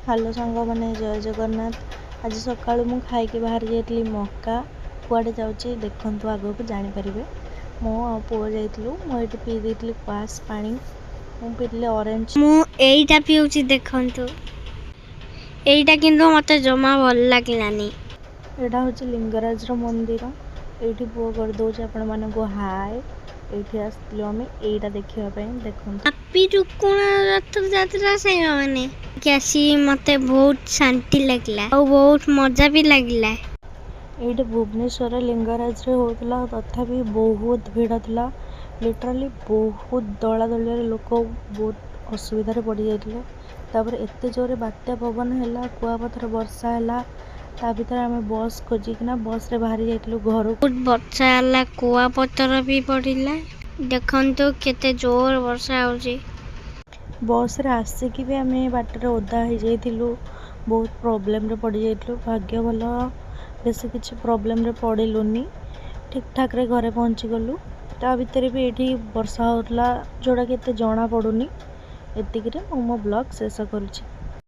Hello सांग मैंने जय जगन्नाथ। आज सका मु खाई बाहर जाइली मक्का कुआडे जाऊँगी देखु आग को जापर। मो पुओ जाइलु मुझे पी देती क्वास पानी मु पीले ऑरेंज मुझा पीऊँ देखु एटा किंतु मते जमा भल लागलानी। यहाँ हूँ लिंगराज मंदिर ये पुओ कर दौर आपण मान हाय ये आसलु आम यहीटा देखापी देखु हापी टुकुण रथ यात्रा से मैंने आसी मते बहुत शांति लगला और बहुत मजा भी लगला। ये भुवनेश्वर लिंगराज रे होता तथापि बहुत भिड़ था लिटराली बहुत दला दलिया लोक बहुत असुविधा पड़ जाते एत जोरे बात्या पवन है कुआपथर वर्षा है ता भर आम बस खोजिकिना बस रे बाहरी जाइलु घर बहुत वर्षा है कुआपतर भी पड़ला देखु केते जोर वर्षा होची। बस रे आसिकी भी आम बाटर ओदा हो जाइलु बहुत प्रोब्लेम रे पड़ जाइलु भाग्य भल बेसी किसी प्रोब्लेम रे पड़लुनी ठीक ठाक रे घरे पहुँची गलु ता भितर भी ये वर्षा होता जोड़ा कि जना पड़ूनी एतिक मो ब्लॉग शेष करुँची।